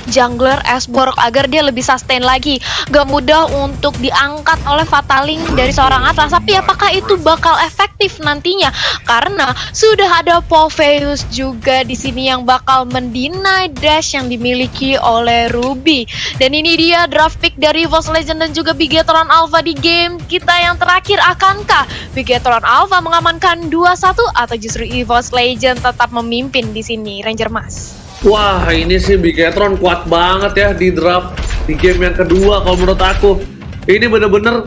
jungler Esborg agar dia lebih sustain lagi. Gak mudah untuk diangkat oleh Fataling dari seorang Atlas, tapi apakah itu bakal efektif nantinya? Karena sudah ada Popheus juga di sini yang bakal mendinai dash yang dimiliki oleh Ruby. Dan ini dia draft pick dari EVOS Legend dan juga Bigetron Alpha di game kita yang terakhir. Akankah Bigetron Alpha mengamankan 2-1 atau justru EVOS Legend tetap memimpin di sini, Ranger Mas? Wah, ini sih Bigetron kuat banget ya di draft di game yang kedua kalau menurut aku. Ini bener-bener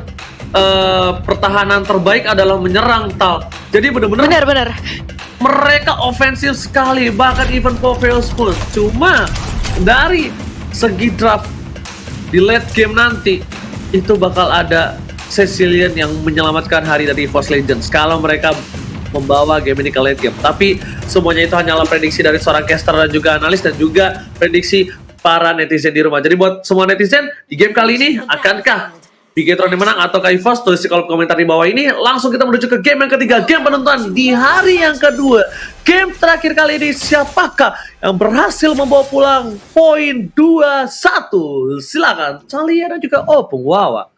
pertahanan terbaik adalah menyerang, Tal. Jadi bener-bener mereka ofensif sekali, bahkan even Popheus pun. Cuma dari segi draft di late game nanti itu bakal ada Cecilian yang menyelamatkan hari dari EVOS Legends kalau mereka membawa game ini ke late game. Tapi semuanya itu hanyalah prediksi dari seorang caster dan juga analis dan juga prediksi para netizen di rumah. Jadi buat semua netizen, di game kali ini akankah Bigetron yang menang atau EVOS? Tulis di kolom komentar di bawah ini. Langsung kita menuju ke game yang ketiga, game penentuan di hari yang kedua. Game terakhir kali ini, siapakah yang berhasil membawa pulang poin 2-1? Silakan Calia dan juga Opung Wawa.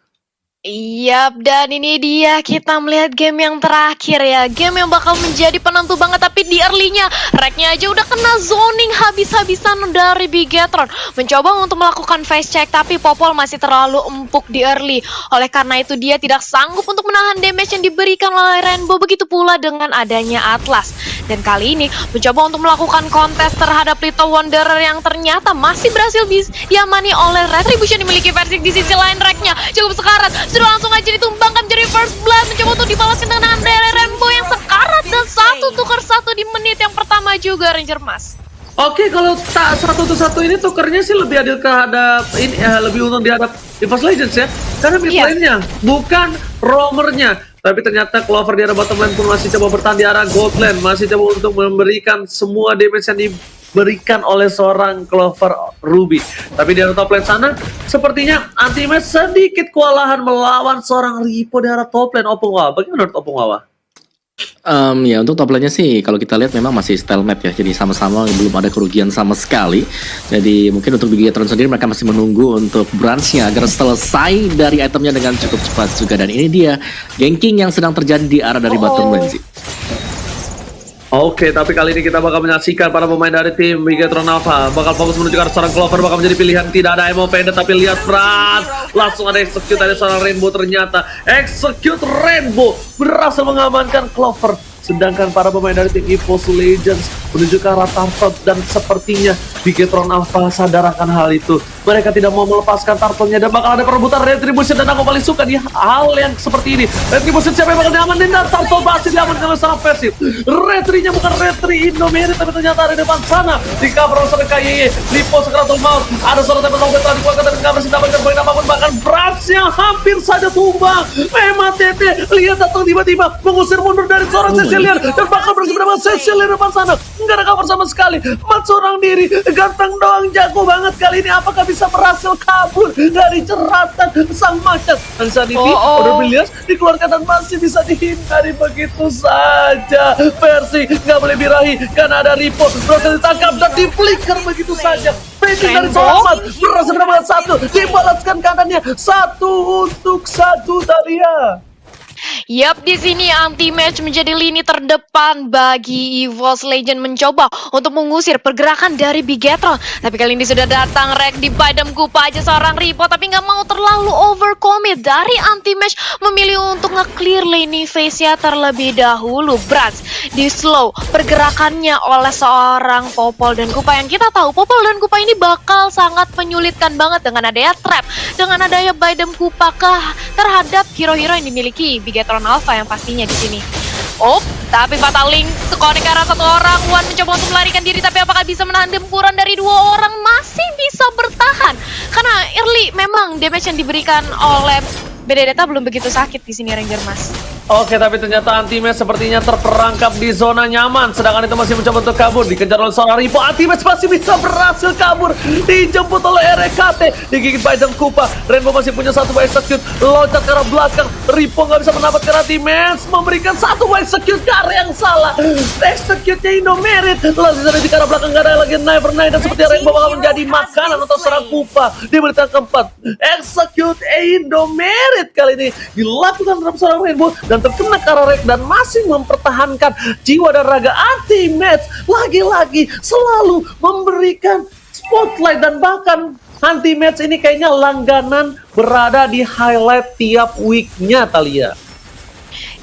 Yap, dan ini dia kita melihat game yang terakhir ya. Game yang bakal menjadi penentu banget, tapi di early-nya Reknya aja udah kena zoning habis-habisan dari Bigetron. Mencoba untuk melakukan face check, tapi Popol masih terlalu empuk di early. Oleh karena itu dia tidak sanggup untuk menahan damage yang diberikan oleh Rainbow. Begitu pula dengan adanya Atlas. Dan kali ini mencoba untuk melakukan kontes terhadap Little Wanderer yang ternyata masih berhasil diamani oleh Retribution dimiliki versi di sisi lain. Reknya cukup sekarat, sudah langsung aja ditumbangkan jadi first blood, mencoba untuk dibalaskan dengan dari Rainbow yang sekarat dan tukar satu di menit yang pertama juga, Ranger Mas. Oke, kalau tak 1-1 ini tukernya sih lebih adil kehadap ini lebih untung dihadap EVOS Legends ya. Karena mid lane-nya bukan roamernya. Tapi ternyata Clover di arah bottom lane pun masih coba bertahan di arah gold lane, masih coba untuk memberikan semua damage yang diberikan oleh seorang Clover Ruby. Tapi di arah top lane sana sepertinya Anti-Match sedikit kewalahan melawan seorang Ripo di arah top lane. Opung Wawa, bagaimana menurut Opung Wawa? Ya untuk top lane-nya sih kalau kita lihat memang masih stalemate ya, jadi sama-sama belum ada kerugian sama sekali. Jadi mungkin untuk Bigetron sendiri mereka masih menunggu untuk branch-nya agar selesai dari itemnya dengan cukup cepat juga. Dan ini dia ganking yang sedang terjadi di arah dari bottom lane sih. Oke, tapi kali ini kita bakal menyaksikan para pemain dari tim Bigetron Alpha bakal fokus menuju ke arah seorang Clover, bakal menjadi pilihan. Tidak ada emo pendek, tapi lihat Frans langsung ada execute dari seorang Rainbow. Ternyata execute Rainbow berhasil mengamankan Clover. Sedangkan para pemain dari tim EVOS Legends menuju ke arah Turtle dan sepertinya Bigetron Alpha sadar akan hal itu. Mereka tidak mau melepaskan Turtle-nya dan bakal ada perebutan Retribution, dan aku paling suka di hal yang seperti ini. Retribution siapa yang bakal diamanin, dan Turtle pasti diamankan oleh sangat persif. Retri-nya bukan Retri Indomaret, tapi ternyata ada di depan sana. Di cover oleh KYY, Lipo Sekeratul Maut. Ada seorang tempat lompet telah dikeluarkan dari cover, tidak dapat poin apapun, bahkan Bransnya hampir saja tumbang. Memang Tete, lihat datang tiba-tiba mengusir mundur dari seorang Cecilian dan bakal berhasil mendapat Cecilian depan sana. Nggak ada cover sama sekali. Mat seorang diri, ganteng doang, jago banget kali ini. Apakah bisa berhasil kabur dari jeratan sang macan? Dan saat ini Order Billions dikeluarkan dan masih bisa dihindari begitu saja. Versi nggak boleh birahi karena ada Ripo berhasil ditangkap dan di flicker begitu saja. Penting dari seorang berhasil mendapatkan satu, dibalaskan kanannya 1-1 Talia. Yap, di sini Anti-Match menjadi lini terdepan bagi EVOS Legend mencoba untuk mengusir pergerakan dari Bigetron. Tapi kali ini sudah datang Rek di Padam Kupa aja seorang Ripo, tapi nggak mau terlalu overcommit. Dari Anti-Match memilih untuk nge-clear lane phase-nya terlebih dahulu. Brans di slow pergerakannya oleh seorang Popol dan Kupa, yang kita tahu Popol dan Kupa ini bakal sangat menyulitkan banget dengan adanya trap, dengan adanya Padam Kupa terhadap hero-hero yang dimiliki Bigetron Alpha yang pastinya di sini. Tapi Fataling sekonek ke arah satu orang. Wan mencoba untuk melarikan diri, tapi apakah bisa menahan dempuran dari dua orang? Masih bisa bertahan karena early memang damage yang diberikan oleh Benedetta belum begitu sakit di sini, Ranger Mas. Oke, tapi ternyata Anti-Match sepertinya terperangkap di zona nyaman. Sedangkan itu masih mencoba untuk kabur. Dikejar oleh seorang Ripo. Anti-Match masih bisa berhasil kabur. Dijemput oleh RKT. Digigit by Adam Kupa. Rainbow masih punya satu buah execute. Loncat ke arah belakang. Ripo nggak bisa mendapatkan Anti-Match. Memberikan satu buah execute ke arah yang salah. Execute-nya Indomerit. Lalu di arah belakang nggak ada lagi Nevernight. Dan seperti Rainbow bakal menjadi makanan untuk seorang Kupa. Di menit yang keempat. Execute Indomerit kali ini dilakukan terhadap seorang Rainbow. Dan terkena Kararek dan masih mempertahankan jiwa dan raga Anti-Match. Lagi-lagi selalu memberikan spotlight dan bahkan Anti-Match ini kayaknya langganan berada di highlight tiap weeknya, Thalia.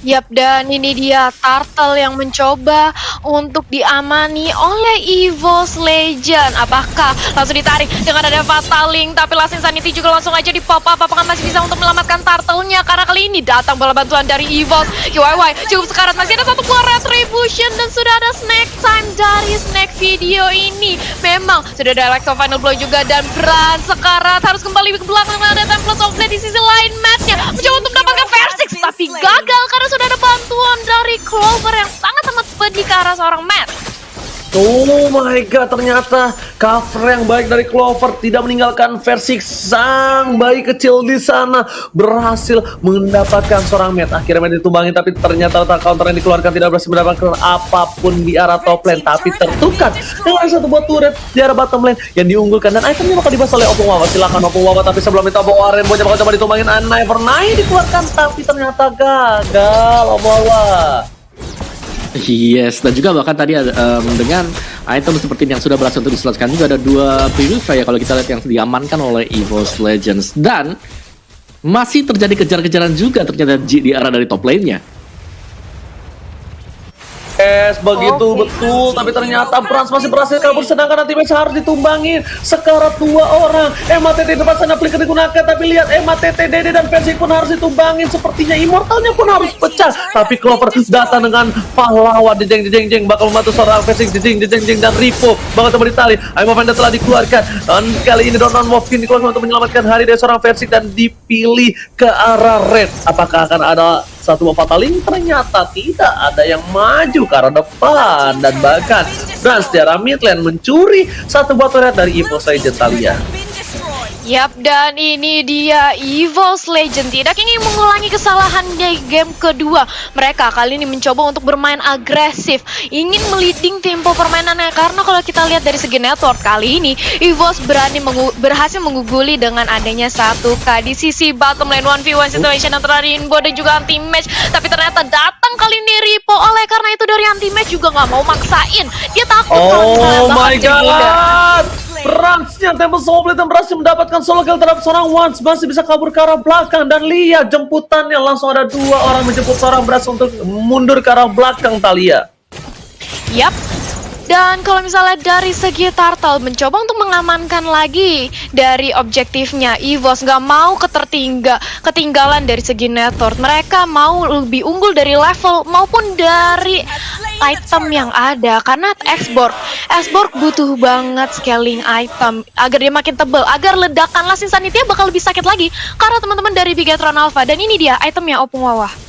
Yap, dan ini dia Turtle yang mencoba untuk diamani oleh EVOS Legend. Apakah langsung ditarik dengan ada Fatal Link, tapi Last Insanity juga langsung aja di pop up. Apakah masih bisa untuk menyelamatkan Turtle-nya? Karena kali ini datang bola bantuan dari EVOS. KYY cukup sekarat, masih ada satu buah Retribution dan sudah ada snack time dari snack video ini. Memang sudah ada Electro Final Blow juga dan Bran sekarat harus kembali ke belakang. Ada Templar of Blade di sisi lain. Match-nya mencoba untuk mendapatkan Versix tapi gagal karena sudah ada bantuan dari Clover yang sangat-sangat pedih ke arah seorang Matt. Oh my god, ternyata cover yang baik dari Clover tidak meninggalkan Versix. Sang bayi kecil di sana berhasil mendapatkan seorang Matt. Akhirnya Matt ditumbangin, tapi ternyata letak counter yang dikeluarkan tidak berhasil mendapatkan apapun di arah top lane. Tapi tertukar dengan satu buah turret di arah bottom lane yang diunggulkan. Dan itemnya bakal dibahas oleh Opung Wawa. Silakan Opung Wawa, tapi sebelum itu Opung Wawa Rainbow bakal coba ditumbangin. Nevernight dikeluarkan, tapi ternyata gagal Opung Wawa. Yes, dan juga bahkan tadi dengan item seperti ini yang sudah berhasil untuk diselesaikan juga ada dua Purify ya kalau kita lihat yang diamankan oleh EVOS Legends. Dan masih terjadi kejar-kejaran juga ternyata di arah dari top lane-nya. Begitu betul, tapi ternyata Brans masih berhasil kabur, sedangkan Anti-Match harus ditumbangin sekarat dua orang. MATT di depan sana flicker digunakan, tapi lihat MATT, Dede dan Versix pun harus ditumbangin. Sepertinya Immortalnya pun harus pecah, tapi Clover datang dengan pahlawan jeng bakal membantu seorang Versix jeng dan Ripo bakal coba ditali. Aimo Panda telah dikeluarkan dan kali ini Donon Wolfkin dikeluarkan untuk menyelamatkan hari dari seorang Versix dan dipilih ke arah red. Apakah akan ada satu buah Fatal Link? Ternyata tidak ada yang maju ke arah depan, dan bahkan Brans secara mid lane mencuri satu buah turret dari EVOS Legend, Thalia. Yap, dan ini dia EVOS Legend tidak ingin mengulangi kesalahan di game kedua. Mereka kali ini mencoba untuk bermain agresif, ingin meliding tempo permainannya. Karena kalau kita lihat dari segi network kali ini, EVOS berhasil mengguguli dengan adanya 1K di sisi bottom lane 1v1 situation antara Rainbow dan juga Anti-Match. Tapi ternyata datang kali ini Ripo, oleh karena itu dari Anti-Match juga nggak mau maksain. Dia takut kalau misalnya bakal jadi bunda. Bransnya Temple Soul Blade dan berhasil mendapatkan solo kill terhadap seorang Once. Masih bisa kabur ke arah belakang, dan lihat jemputannya langsung ada dua orang menjemput seorang Brans untuk mundur ke arah belakang, Thalia. Yap. Dan kalau misalnya dari segi Turtle mencoba untuk mengamankan lagi dari objektifnya, EVOS nggak mau ketinggalan dari segi network. Mereka mau lebih unggul dari level maupun dari item yang ada. Karena Xborg butuh banget scaling item agar dia makin tebal, agar ledakan Last Insanity bakal lebih sakit lagi karena teman-teman dari Bigetron Alpha. Dan ini dia itemnya Opung Wawa.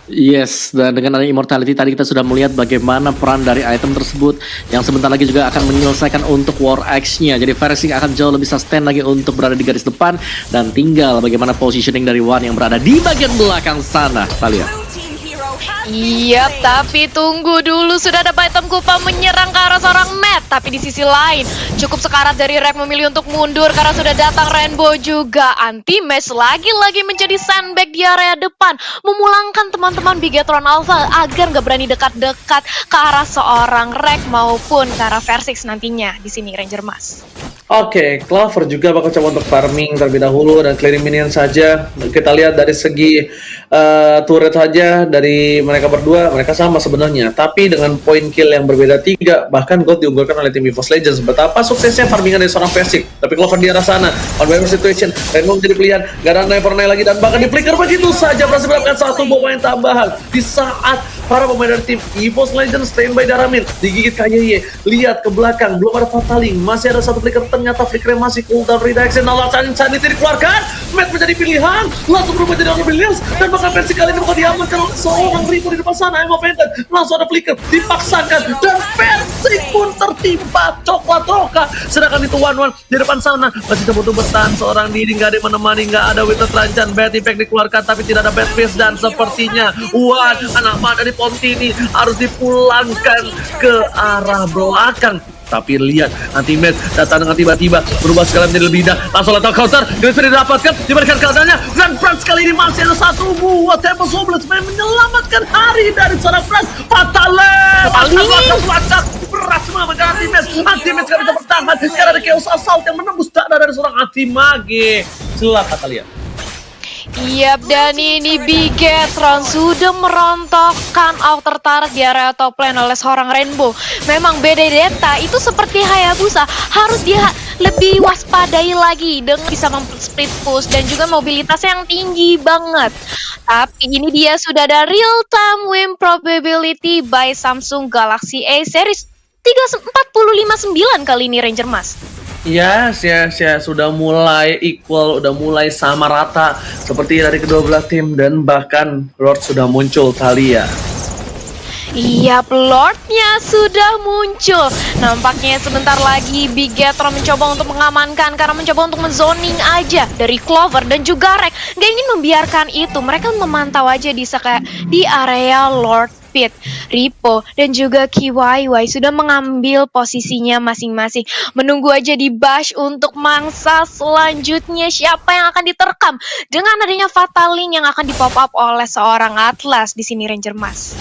Yes, dan dengan adanya Immortality tadi kita sudah melihat bagaimana peran dari item tersebut yang sebentar lagi juga akan menyelesaikan untuk War X-nya. Jadi Versix akan jauh lebih sustain lagi untuk berada di garis depan, dan tinggal bagaimana positioning dari One yang berada di bagian belakang sana. Thalia. Iya, tapi tunggu dulu, sudah ada item Kupa menyerang ke arah seorang Matt. Tapi di sisi lain, cukup sekarat dari Rek memilih untuk mundur karena sudah datang Rainbow juga. Anti-Match lagi-lagi menjadi sandbag di area depan, memulangkan teman-teman Bigetron Alpha agar nggak berani dekat-dekat ke arah seorang Rek maupun ke arah Versix nantinya di sini Ranger Mas. Oke, Clover juga bakal coba untuk farming terlebih dahulu dan clearing minion saja. Kita lihat dari segi turret saja dari mereka berdua, mereka sama sebenarnya, tapi dengan poin kill yang berbeda 3. Bahkan gold diunggulkan oleh tim EVOS Legends. Betapa suksesnya farmingan dari seorang Versix, tapi Clover di arah sana on waiver situation. Rainbow menjadi pilihan, gak ada Nevernight lagi, dan bahkan di flicker begitu saja berhasil mendapatkan satu poin tambahan di saat para pemain dari tim EVOS Legends standby Daramin, digigit KYY, lihat ke belakang, belum ada Fataling, masih ada satu flicker, ternyata flickernya masih cooldown redaction, alasan Insanity dikeluarkan, Matt menjadi pilihan, langsung berubah jadi Honorable Williams, dan bahkan versi kali ini bakal diamankan oleh seorang Ripo di depan sana, Emo Pendant, langsung ada flicker, dipaksakan, dan versi pun tertimpa Coklat Roka, sedangkan itu One di depan sana, masih butuh bertahan seorang diri, nggak ada yang menemani, nggak ada Wither Trancan, Bad Impact dikeluarkan, tapi tidak ada Bad Fist, dan sepertinya anak mana dari Pontini harus dipulangkan ke arah belakang. Tapi lihat, Anti-Match datang dengan tiba-tiba, berubah sekali menjadi lebih dah, langsung letak counter, dia sudah didapatkan, diberikan keadaannya, dan Franz kali ini masih ada satu buah Temple Soul menyelamatkan hari dari seorang Franz. Fataling berat semua bagi Anti-Match gak bisa bertahan, karena ada Chaos Assault yang menembus dada dari seorang Anti-Mage. Silakan kalian. Yap, dan ini Bigetron sudah merontokkan outer turret di area top lane oleh seorang Rainbow. Memang Benedetta itu seperti Hayabusa, harus dia lebih waspadai lagi dengan bisa split push dan juga mobilitasnya yang tinggi banget. Tapi ini dia sudah ada real time win probability by Samsung Galaxy A series 3459 kali ini Ranger Mas. Yes, sudah mulai equal, udah mulai sama rata seperti dari kedua belah tim, dan bahkan Lord sudah muncul Thalia. Iya, Lordnya sudah muncul. Nampaknya sebentar lagi Bigetron mencoba untuk mengamankan karena mencoba untuk menzoning aja dari Clover dan juga Rek. Gak ingin membiarkan itu, mereka memantau aja di area Lord Pit. Ripo dan juga KYY sudah mengambil posisinya masing-masing. Menunggu aja di Bash untuk mangsa selanjutnya siapa yang akan diterkam dengan adanya Fataling yang akan dipop up oleh seorang Atlas di sini Ranger Mas.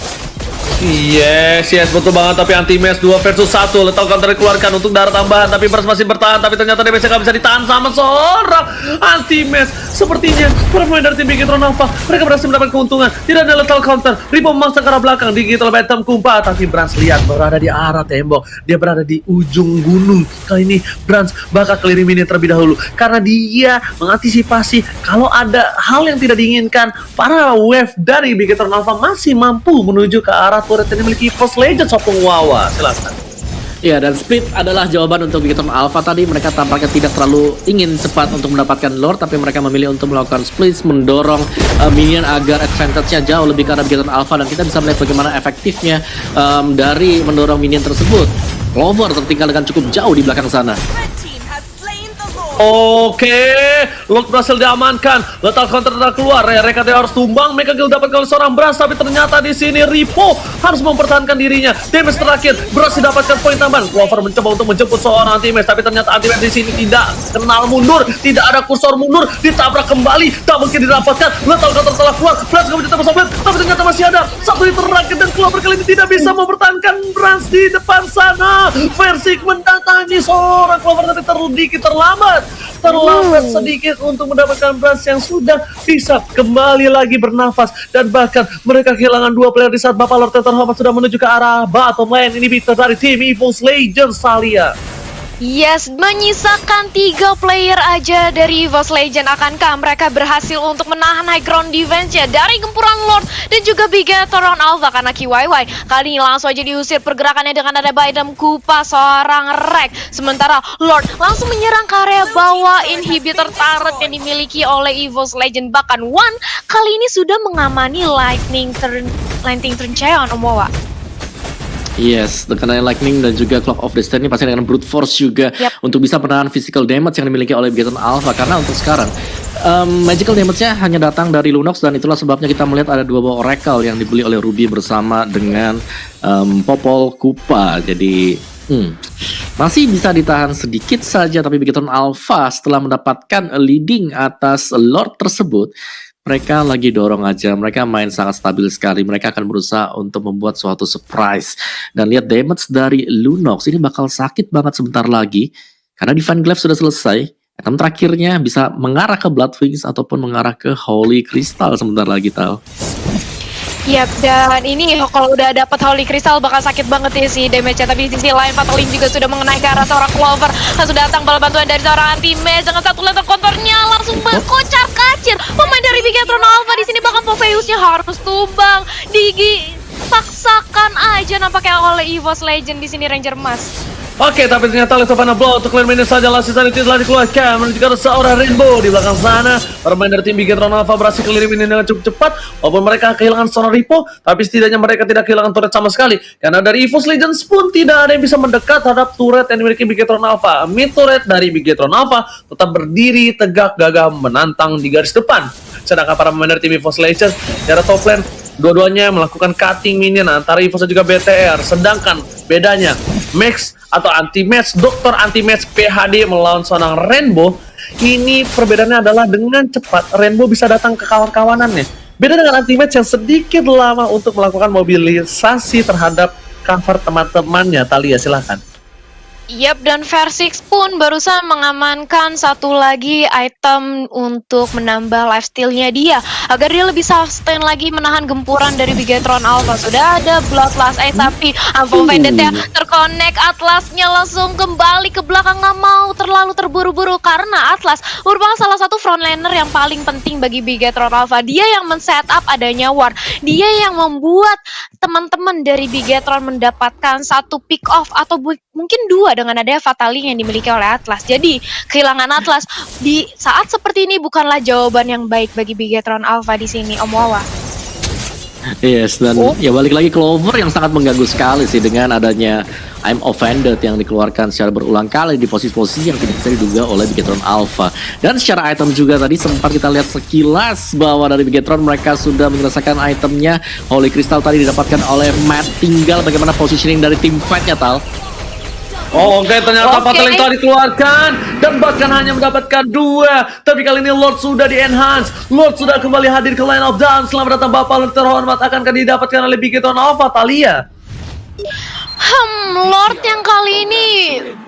Yes, betul banget. Tapi Anti-Match 2 versus 1, Lethal Counter dikeluarkan untuk darah tambahan, tapi Bras masih bertahan, tapi ternyata DPC gak bisa ditahan sama seorang Anti-Match. Sepertinya para pemain dari tim Bigetron Alpha, mereka berhasil mendapat keuntungan. Tidak ada Lethal Counter, Ripo memaksa ke arah belakang, digigit oleh Batam Kumpa, tapi Brans lihat berada di arah tembok, dia berada di ujung gunung. Kali ini Brans bakal clear mini terlebih dahulu, karena dia mengantisipasi kalau ada hal yang tidak diinginkan. Para wave dari Bigetron Alpha masih mampu menuju ke arah turret yang dimiliki EVOS Legends Opung Wawa. Silakan. Ya, dan split adalah jawaban untuk Bigetron Alpha tadi. Mereka tampaknya tidak terlalu ingin cepat untuk mendapatkan Lord, tapi mereka memilih untuk melakukan split, mendorong minion agar advantage-nya jauh lebih ke arah Bigetron Alpha, dan kita bisa melihat bagaimana efektifnya dari mendorong minion tersebut. Clover tertinggal dengan cukup jauh di belakang sana. Oke, Lord berhasil diamankan. Lethal Counter telah keluar. Reka harus tumbang. Mega Kill dapat oleh seorang Brans, tapi ternyata di sini Ripo harus mempertahankan dirinya. Damage terakhir berhasil dapatkan poin tambahan. Clover mencoba untuk menjemput seorang Anti-Match, tapi ternyata Anti-Match di sini tidak kenal mundur, tidak ada kursor mundur, ditabrak kembali, tak mungkin didapatkan. Lethal Counter telah keluar. Brans gak bisa tembus, tapi ternyata masih ada satu hit terakhir, dan Clover kali ini tidak bisa mempertahankan Brans di depan sana. Versi mendatangi seorang Clover, tapi sedikit terlambat sedikit untuk mendapatkan Brans yang sudah bisa kembali lagi bernafas, dan bahkan mereka kehilangan dua player di saat Bapak Lord Tetherhopper sudah menuju ke arah bottom lane. Ini victor dari tim EVOS Legends Thalia. Yes, menyisakan 3 player aja dari EVOS Legend. Akankah mereka berhasil untuk menahan high ground defense-nya dari gempuran Lord dan juga Bigetron Alpha? Karena KYY kali ini langsung aja diusir pergerakannya dengan ada Baidam Kupa seorang Rek. Sementara Lord langsung menyerang ke area bawah inhibitor turret yang dimiliki oleh EVOS Legend. Bahkan One kali ini sudah mengamani Lightning Turn Cheon Omowa. Yes, dengan Lightning dan juga Clock of Destiny pasti dengan brute force juga untuk bisa menahan physical damage yang dimiliki oleh Bigetron Alpha. Karena untuk sekarang magical damage-nya hanya datang dari Lunox, dan itulah sebabnya kita melihat ada 2 buah Oracle yang dibeli oleh Ruby bersama dengan Popol Kupa. Jadi masih bisa ditahan sedikit saja, tapi Bigetron Alpha setelah mendapatkan leading atas Lord tersebut, mereka lagi dorong aja, mereka main sangat stabil sekali. Mereka akan berusaha untuk membuat suatu surprise. Dan lihat damage dari Lunox, ini bakal sakit banget sebentar lagi, karena Divine Glaive sudah selesai. Item terakhirnya bisa mengarah ke Blood Wings ataupun mengarah ke Holy Crystal sebentar lagi, Tal. Yap, dan ini kalau udah dapat Holy Crystal bakal sakit banget ya sih damage-nya. Tapi di sisi lain Fataling juga sudah mengenai ke arah seorang Clover. Langsung datang bala bantuan dari seorang Anti-Match dengan satu letter kontornya langsung berkocar-kacir. Pemain dari Bigetron Alpha di sini bahkan Popheusnya harus tumbang. dipaksakan aja nampaknya oleh EVOS Legend di sini Ranger Mas. Oke, tapi ternyata oleh Savannah Blow untuk clear minion saja last season itu telah dikeluarkan menuju ke arah seorang Rainbow di belakang sana. Permain dari tim Bigetron Alpha berhasil clear minion dengan cukup cepat. Walaupun mereka kehilangan seorang Ripo, tapi setidaknya mereka tidak kehilangan turret sama sekali. Karena dari EVOS Legends pun tidak ada yang bisa mendekat terhadap turret yang dimiliki Bigetron Alpha. Mid turret dari Bigetron Alpha tetap berdiri tegak gagah menantang di garis depan. Sedangkan para pemain dari tim EVOS Legends di arah top lane dua-duanya melakukan cutting minion antara EVOS dan juga BTR. Sedangkan bedanya Max atau anti-match, dokter anti-match PHD melawan seorang Rainbow. Ini perbedaannya adalah dengan cepat Rainbow bisa datang ke kawan-kawanannya. Beda dengan anti-match yang sedikit lama untuk melakukan mobilisasi terhadap cover teman-temannya. Talia, silahkan. Yap, dan Versix pun barusan mengamankan satu lagi item untuk menambah lifesteal-nya dia agar dia lebih sustain lagi menahan gempuran dari Bigetron Alpha. Sudah ada Bloodlust tapi Unfold Vendetta terkonek, Atlasnya langsung kembali ke belakang, nggak mau terlalu terburu-buru karena Atlas merupakan salah satu frontliner yang paling penting bagi Bigetron Alpha. Dia yang men-setup adanya ward, dia yang membuat teman-teman dari Bigetron mendapatkan satu pick off atau mungkin dua dengan adanya Fataling yang dimiliki oleh Atlas. Jadi kehilangan Atlas di saat seperti ini bukanlah jawaban yang baik bagi Bigetron Alpha di sini, Om Wawa. Yes, dan ya balik lagi Clover yang sangat mengganggu sekali sih dengan adanya I'm Offended yang dikeluarkan secara berulang kali di posisi-posisi yang tidak bisa diduga oleh Bigetron Alpha. Dan secara item juga tadi sempat kita lihat sekilas bahwa dari Bigetron mereka sudah menyelesaikan itemnya. Holy Crystal tadi didapatkan oleh Matt, tinggal bagaimana positioning dari tim fight-nya, Tal. Oh, oke, ternyata Fataling telah dikeluarkan dan bahkan hanya mendapatkan 2. Tapi kali ini Lord sudah di-enhance. Lord sudah kembali hadir ke line of down. Selamat datang Bapak Lord terhormat, akankah didapatkan oleh Bigetron Alpha, Talia? Lord yang kali ini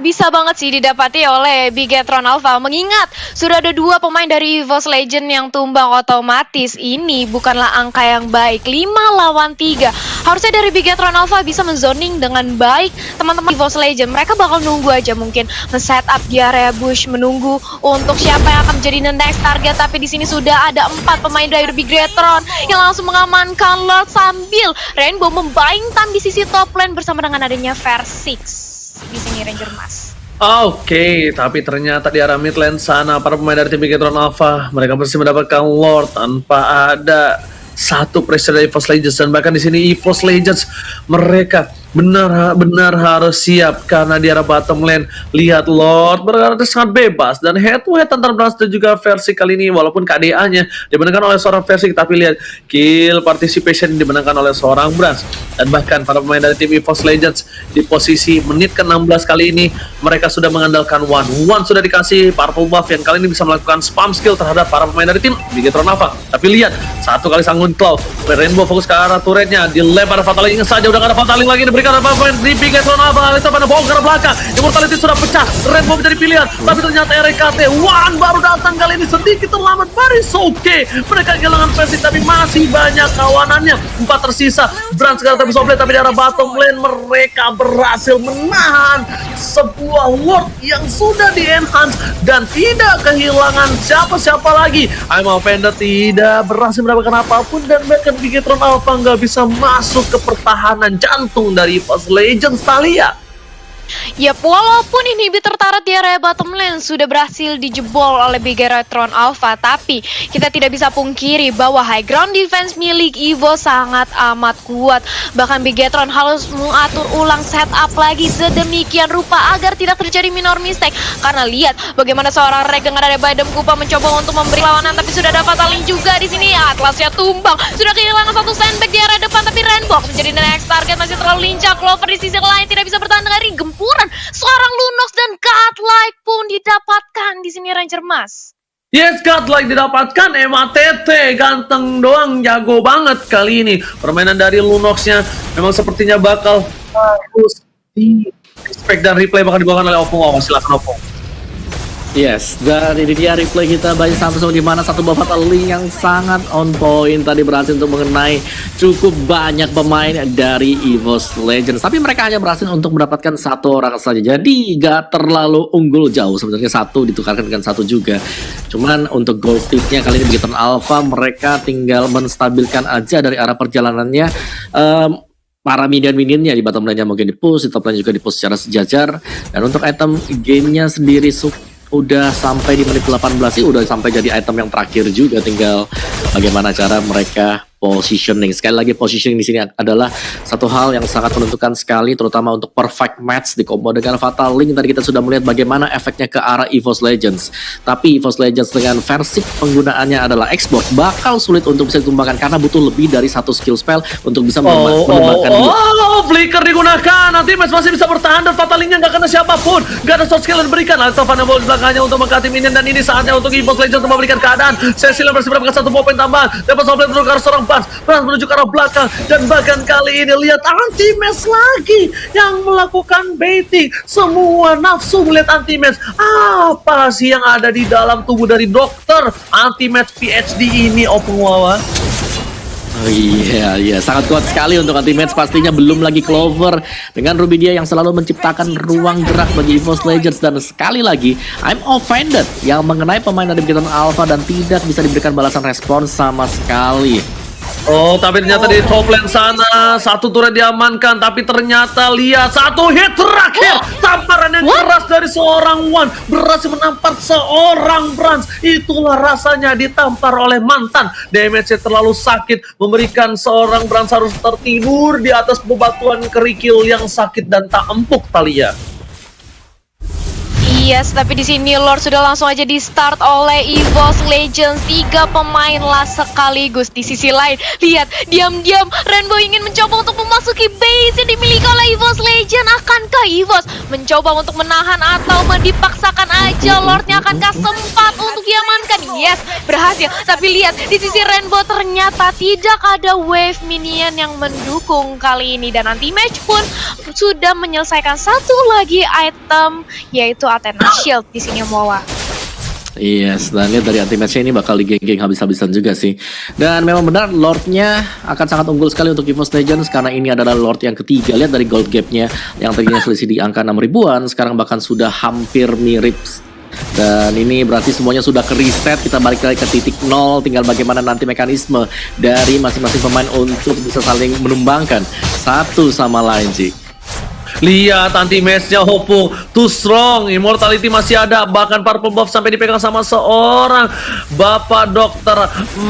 bisa banget sih didapati oleh Bigetron Alpha. Mengingat sudah ada 2 pemain dari EVOS Legend yang tumbang otomatis. Ini bukanlah angka yang baik. 5 lawan 3. Harusnya dari Bigetron Alpha bisa menzoning dengan baik teman-teman EVOS Legend. Mereka bakal nunggu aja mungkin men-setup di area bush, menunggu untuk siapa yang akan menjadi the next target. Tapi di sini sudah ada 4 pemain dari Bigetron yang langsung mengamankan Lord sambil Rainbow membayang tam di sisi top lane bersama dengan adanya Versix di sini Ranger Mas. Oke, tapi ternyata di arah mid lane sana para pemain dari tim Bigetron Alpha mereka masih mendapatkan Lord tanpa ada satu pressure dari EVOS Legends. Dan bahkan di sini EVOS Legends mereka benar-benar harus siap karena di arah bottom lane lihat Lord berada sangat bebas dan head to head antara Brans dan juga Versix kali ini. Walaupun KDA-nya dimenangkan oleh seorang Versix, tapi lihat kill participation dimenangkan oleh seorang Brans. Dan bahkan para pemain dari tim EVOS Legends di posisi menit ke-16 kali ini mereka sudah mengandalkan One sudah dikasih powerful buff yang kali ini bisa melakukan spam skill terhadap para pemain dari tim Bigetron Alpha. Tapi lihat satu kali sanggun claw, Rainbow fokus ke arah turretnya, dilempar Fataling saja, udah gak ada Fataling lagi diberikan oleh pemain di Bigetron Alpha. Savannah Blow ke arah belakang, Immortality sudah pecah, Rainbow menjadi pilihan, tapi ternyata RKT One baru datang kali ini sedikit terlambat. Baris oke, mereka kehilangan Versix tapi masih banyak kawanannya, 4 tersisa. Brand sekarang terus offlane, tapi di arah bottom lane mereka berhasil menahan sebuah ward yang sudah di-enhance dan tidak kehilangan siapa-siapa lagi. I'm Offended tidak berhasil mendapatkan apapun dan bahkan Bigetron Alpha nggak bisa masuk ke pertahanan jantung dari EVOS Legends, Talia. Yap, walaupun inhibitor turret di area bottom lane sudah berhasil dijebol oleh Bigetron Alpha, tapi kita tidak bisa pungkiri bahwa high ground defense milik Evo sangat amat kuat. Bahkan Bigetron harus mengatur ulang setup lagi sedemikian rupa agar tidak terjadi minor mistake. Karena lihat bagaimana seorang Reg dengan ada Badem Kupa mencoba untuk memberi lawanan, tapi sudah dapat Fataling juga di sini. Atlasnya tumbang, sudah kehilangan satu sandbag di area depan, tapi Rainbow menjadi next target, masih terlalu lincah. Clover di sisi lain tidak bisa bertahan dengan gempuran seorang Lunox dan Godlike pun didapatkan di sini Ranger Mas. Yes, Godlike didapatkan. MATT ganteng doang, jago banget kali ini. Permainan dari Lunox-nya memang sepertinya bakal harus di respect dan replay bakal dibawakan oleh Opung. Oh, silakan Opung. Yes, dan ini dia replay kita banyak sampai di mana satu buah Fataling yang sangat on point tadi berhasil untuk mengenai cukup banyak pemain dari EVOS Legends. Tapi mereka hanya berhasil untuk mendapatkan satu orang saja. Jadi gak terlalu unggul jauh sebenarnya, satu ditukarkan dengan satu juga. Cuman untuk gold tipnya kali ini Bigetron Alpha mereka tinggal menstabilkan aja dari arah perjalanannya. para minion-minionnya di bottom lane-nya mungkin di-push, di top lane juga di-push secara sejajar. Dan untuk item gamenya sendiri udah sampai di menit 18 sih, udah sampai jadi item yang terakhir juga, tinggal bagaimana cara mereka positioning. Sekali lagi positioning di sini adalah satu hal yang sangat menentukan sekali, terutama untuk perfect match di combo dengan Fatal Link. Tadi kita sudah melihat bagaimana efeknya ke arah EVOS Legends. Tapi EVOS Legends dengan versi penggunaannya adalah export bakal sulit untuk bisa ditumbangkan karena butuh lebih dari satu skill spell untuk bisa menumbangkan dia. Flicker digunakan, nanti Match masih bisa bertahan dan Fatal Link-nya nggak kena siapapun, nggak ada short skill yang diberikan. Altovana Ball di belakangnya untuk mengkati minion, dan ini saatnya untuk EVOS Legends untuk memberikan keadaan. Cecil yang bersih mendapatkan satu poin tambahan, dapat soft menuju ke arah seorang Brans menuju ke arah belakang, dan bahkan kali ini lihat anti-match lagi yang melakukan baiting. Semua nafsu melihat anti-match. Apa sih yang ada di dalam tubuh dari dokter anti-match PhD ini, Opung Wawa? Oh iya, sangat kuat sekali untuk anti-match. Pastinya belum lagi Clover dengan Rubidia yang selalu menciptakan ruang gerak bagi EVOS Legends. Dan sekali lagi, I'm offended yang mengenai pemain dari Bigetron Alpha dan tidak bisa diberikan balasan respons sama sekali. Oh, tapi ternyata di top lane sana satu turret diamankan, tapi ternyata lihat satu hit terakhir, tamparan yang keras dari seorang Wan berhasil menampar seorang Brans. Itulah rasanya ditampar oleh mantan. Damage-nya terlalu sakit, memberikan seorang Brans harus tertidur di atas bebatuan kerikil yang sakit dan tak empuk, Talia. Yes, tapi di sini Lord sudah langsung aja di start oleh EVOS Legends. 3 pemain lah sekaligus. Di sisi lain, lihat diam-diam Rainbow ingin mencoba untuk memasuki base yang dimiliki oleh EVOS Legends. Akankah EVOS mencoba untuk menahan atau dipaksakan aja Lordnya? Akankah sempat untuk diamankan? Yes, berhasil. Tapi lihat di sisi Rainbow ternyata tidak ada wave minion yang mendukung kali ini, dan anti-match pun sudah menyelesaikan satu lagi item, yaitu Athena Shield di sini, Mowa. Yes, dan lihat dari anti-match-nya ini bakal digeng-geng habis-habisan juga sih. Dan memang benar Lord-nya akan sangat unggul sekali untuk EVOS Legends karena ini adalah Lord yang ketiga. Lihat dari gold gap-nya yang tadinya selisih di angka 6 ribuan, sekarang bahkan sudah hampir mirip. Dan ini berarti semuanya sudah ke-reset, kita balik lagi ke titik nol. Tinggal bagaimana nanti mekanisme dari masing-masing pemain untuk bisa saling menumbangkan satu sama lain sih. Lihat anti-match-nya Hopo, too strong, immortality masih ada, bahkan purple buff sampai dipegang sama seorang Bapak Dokter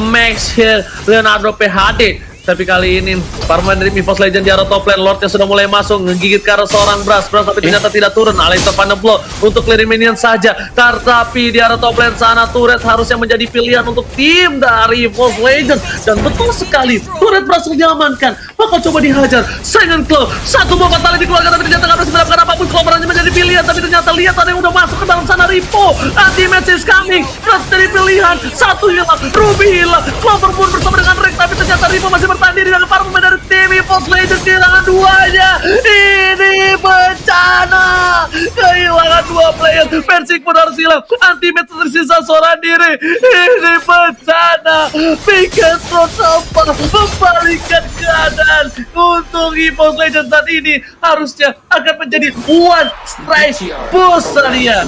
Max Hill Leonardo PhD. Tapi kali ini pemain dari EVOS Legends di arah top lane, Lordnya sudah mulai masuk, menggigit ke arah seorang Brans tapi ternyata tidak turun. Altovana Blow untuk clearing minion saja. Tapi di arah top lane sana turret harusnya menjadi pilihan untuk tim dari EVOS Legends. Dan betul sekali, turret berhasil diamankan. Bakal coba dihajar Silent Claw, satu buah fatality dikeluarkan, tapi ternyata nggak berhasil mendapatkan apapun. Clover hanya menjadi pilihan, tapi ternyata lihat ada yang udah masuk ke dalam sana. Ripo, anti-match is coming, terus jadi pilihan. Satu hilang, Ruby hilang, Clover pun bersama dengan Rex, tapi ternyata Ripo masih bertahan diri dengan para pemain dari tim EVOS Legends. Kehilangan duanya, ini bencana, kehilangan 2 player. Persik pun harus hilang, anti-match tersisa seorang diri, ini bencana. Bigetron sempat membalikan keadaan untuk EVOS Legends saat ini. Harusnya akan menjadi one strike push dia.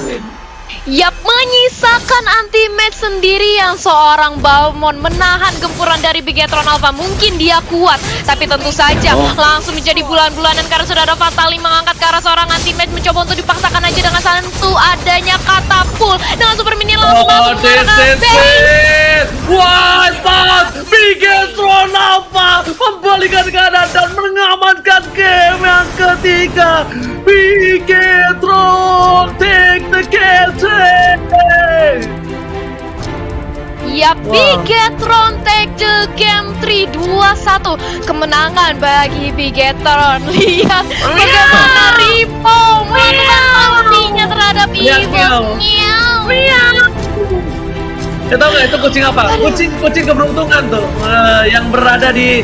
Yap, menyisakan anti-match sendiri yang seorang Balmond menahan gempuran dari Bigetron Alpha. Mungkin dia kuat, tapi tentu saja langsung menjadi bulan-bulanan karena sudah ada Fatali mengangkat ke arah seorang anti-match, mencoba untuk dipaksakan aja dengan satu adanya katapult dengan super mini langsung masuk ke arah base. Wipe out Bigetron Alpha membalikan keadaan dan mengamankan game yang ketiga. Bigetron take the game. Ya, Bigetron take the game 3-2-1. Kemenangan bagi Bigetron. Lihat bagaimana Ripo melakukan ultinya terhadap EVOS. Tahu nggak itu kucing apa? Kucing keberuntungan tuh, yang berada di